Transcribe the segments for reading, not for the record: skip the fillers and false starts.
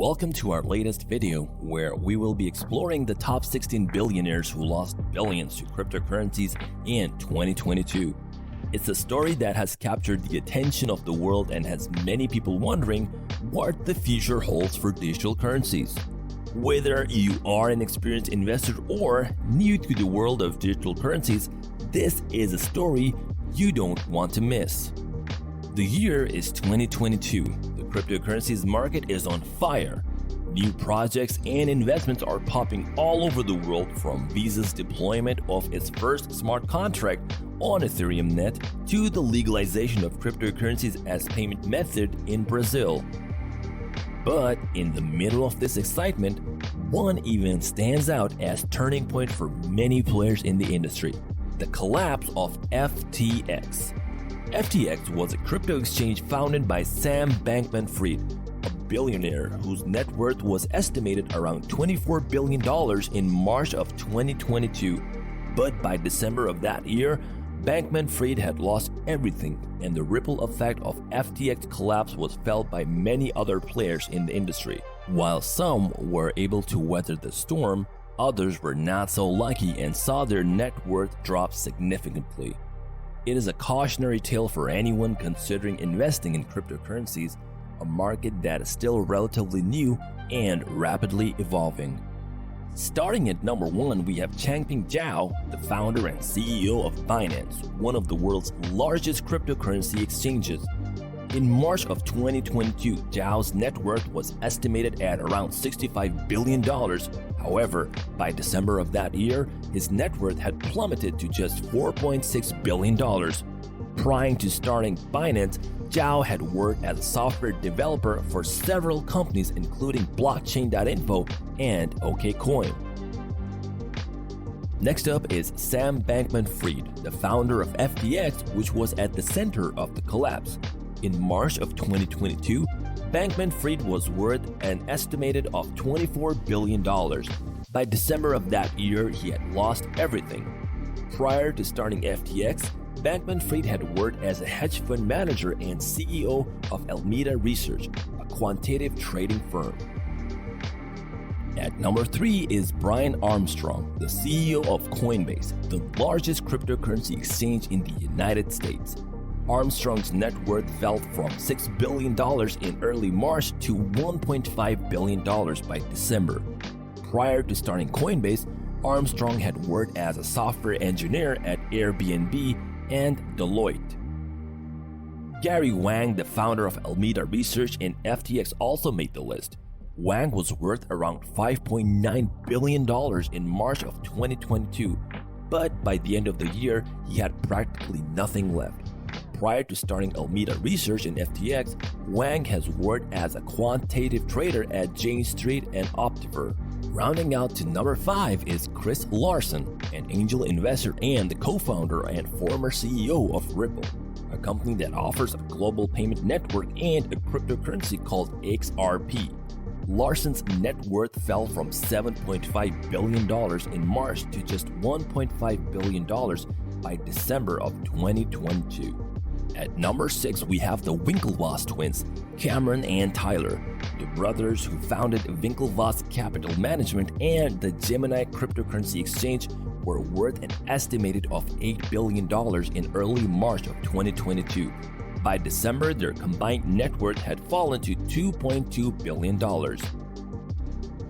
Welcome to our latest video where we will be exploring the top 16 billionaires who lost billions to cryptocurrencies in 2022. It's a story that has captured the attention of the world and has many people wondering what the future holds for digital currencies. Whether you are an experienced investor or new to the world of digital currencies, this is a story you don't want to miss. The year is 2022. The cryptocurrencies market is on fire. New projects and investments are popping all over the world, from Visa's deployment of its first smart contract on Ethereum net to the legalization of cryptocurrencies as payment method in Brazil. But in the middle of this excitement, one event stands out as turning point for many players in the industry: the collapse of FTX. FTX was a crypto exchange founded by Sam Bankman-Fried, a billionaire whose net worth was estimated around $24 billion in March of 2022. But by December of that year, Bankman-Fried had lost everything, and the ripple effect of FTX collapse was felt by many other players in the industry. While some were able to weather the storm, others were not so lucky and saw their net worth drop significantly. It is a cautionary tale for anyone considering investing in cryptocurrencies, a market that is still relatively new and rapidly evolving. Starting at number 1, we have Changpeng Zhao, the founder and CEO of Binance, one of the world's largest cryptocurrency exchanges. In March of 2022, Zhao's net worth was estimated at around $65 billion. However, by December of that year, his net worth had plummeted to just $4.6 billion. Prior to starting Binance, Zhao had worked as a software developer for several companies including Blockchain.info and OKCoin. Next up is Sam Bankman-Fried, the founder of FTX, which was at the center of the collapse. In March of 2022, Bankman-Fried was worth an estimated of $24 billion. By December of that year, he had lost everything. Prior to starting FTX, Bankman-Fried had worked as a hedge fund manager and CEO of Alameda Research, a quantitative trading firm. At number 3 is Brian Armstrong, the CEO of Coinbase, the largest cryptocurrency exchange in the United States. Armstrong's net worth fell from $6 billion in early March to $1.5 billion by December. Prior to starting Coinbase, Armstrong had worked as a software engineer at Airbnb and Deloitte. Gary Wang, the founder of Alameda Research and FTX, also made the list. Wang was worth around $5.9 billion in March of 2022, but by the end of the year, he had practically nothing left. Prior to starting Alameda Research and FTX, Wang has worked as a quantitative trader at Jane Street and Optiver. Rounding out to number 5 is Chris Larsen, an angel investor and the co-founder and former CEO of Ripple, a company that offers a global payment network and a cryptocurrency called XRP. Larsen's net worth fell from $7.5 billion in March to just $1.5 billion by December of 2022. At number 6, we have the Winklevoss twins, Cameron and Tyler, the brothers who founded Winklevoss Capital Management and the Gemini cryptocurrency exchange, were worth an estimated of $8 billion in early March of 2022. By December, their combined net worth had fallen to $2.2 billion.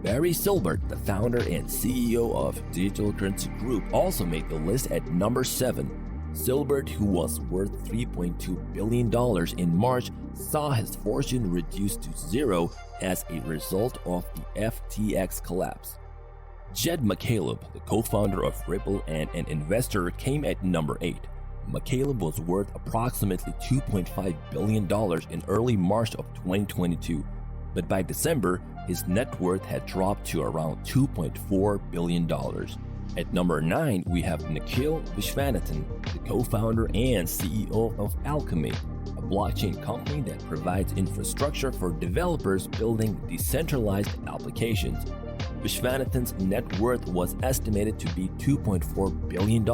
Barry Silbert, the founder and CEO of Digital Currency Group, also made the list at number 7. Silbert, who was worth $3.2 billion in March, saw his fortune reduced to zero as a result of the FTX collapse. Jed McCaleb, the co-founder of Ripple and an investor, came at number 8. McCaleb was worth approximately $2.5 billion in early March of 2022, but by December, his net worth had dropped to around $2.4 billion. At number 9, we have Nikhil Viswanathan, the co-founder and CEO of Alchemy, a blockchain company that provides infrastructure for developers building decentralized applications. Viswanathan's net worth was estimated to be $2.4 billion.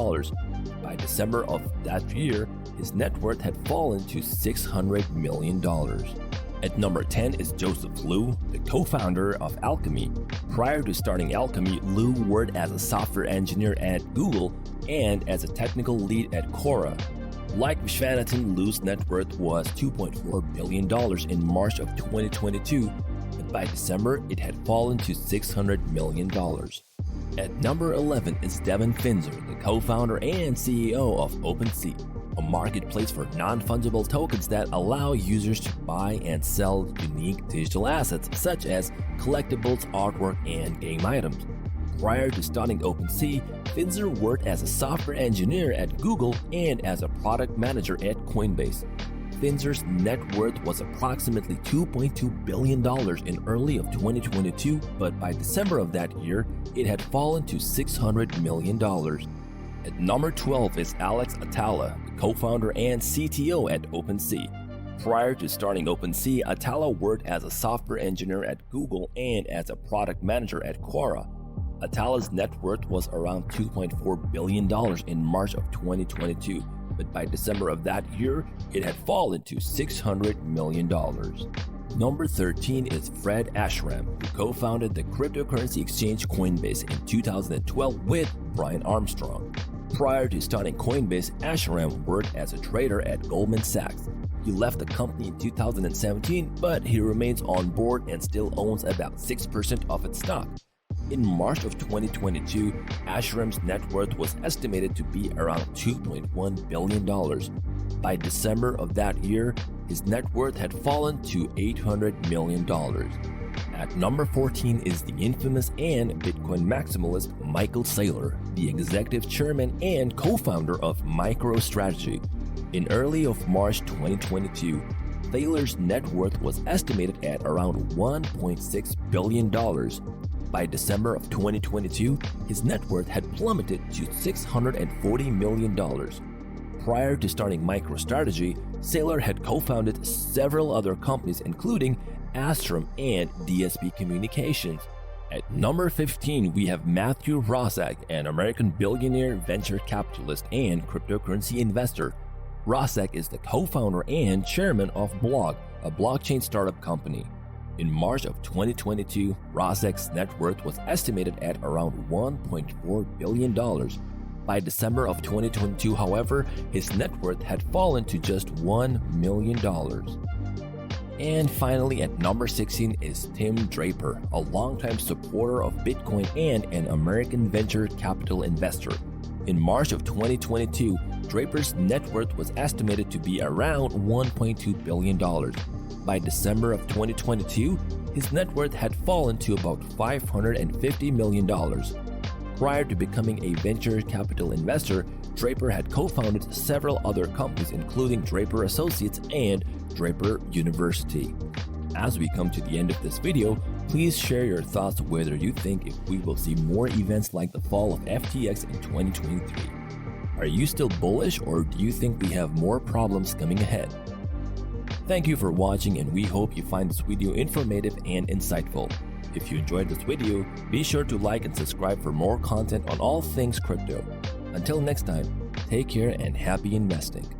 By December of that year, his net worth had fallen to $600 million. At number 10 is Joseph Liu, the co-founder of Alchemy. Prior to starting Alchemy, Liu worked as a software engineer at Google and as a technical lead at Quora. Like Vishwanathan, Liu's net worth was $2.4 billion in March of 2022, but by December it had fallen to $600 million. At number 11 is Devin Finzer, the co-founder and CEO of OpenSea, a marketplace for non-fungible tokens that allow users to buy and sell unique digital assets such as collectibles, artwork, and game items. Prior to starting OpenSea, Finzer worked as a software engineer at Google and as a product manager at Coinbase. Finzer's net worth was approximately $2.2 billion in early of 2022, but by December of that year, it had fallen to $600 million. At number 12 is Alex Atala, the co-founder and CTO at OpenSea. Prior to starting OpenSea, Atala worked as a software engineer at Google and as a product manager at Quora. Atala's net worth was around $2.4 billion in March of 2022, but by December of that year, it had fallen to $600 million. Number 13 is Fred Ashram, who co-founded the cryptocurrency exchange Coinbase in 2012 with Brian Armstrong. Prior to starting Coinbase, Ashram worked as a trader at Goldman Sachs. He left the company in 2017, but he remains on board and still owns about 6% of its stock. In March of 2022, Ashram's net worth was estimated to be around $2.1 billion. By December of that year, his net worth had fallen to $800 million. At number 14 is the infamous and Bitcoin maximalist Michael Saylor, the executive chairman and co-founder of MicroStrategy. In early of March 2022, Saylor's net worth was estimated at around $1.6 billion. By December of 2022, his net worth had plummeted to $640 million. Prior to starting MicroStrategy, Saylor had co-founded several other companies including Astrum and DSP Communications. At number 15, we have Matthew Roszak, an American billionaire, venture capitalist, and cryptocurrency investor. Roszak is the co-founder and chairman of Block, a blockchain startup company. In March of 2022, Roszak's net worth was estimated at around $1.4 billion. By December of 2022, however, his net worth had fallen to just $1 million. And finally, at number 16 is Tim Draper, a longtime supporter of Bitcoin and an American venture capital investor. In March of 2022, Draper's net worth was estimated to be around $1.2 billion. By December of 2022, his net worth had fallen to about $550 million. Prior to becoming a venture capital investor, Draper had co-founded several other companies including Draper Associates and Draper University. As we come to the end of this video, please share your thoughts whether you think if we will see more events like the fall of FTX in 2023. Are you still bullish, or do you think we have more problems coming ahead? Thank you for watching, and we hope you find this video informative and insightful. If you enjoyed this video, be sure to like and subscribe for more content on all things crypto. Until next time, take care and happy investing.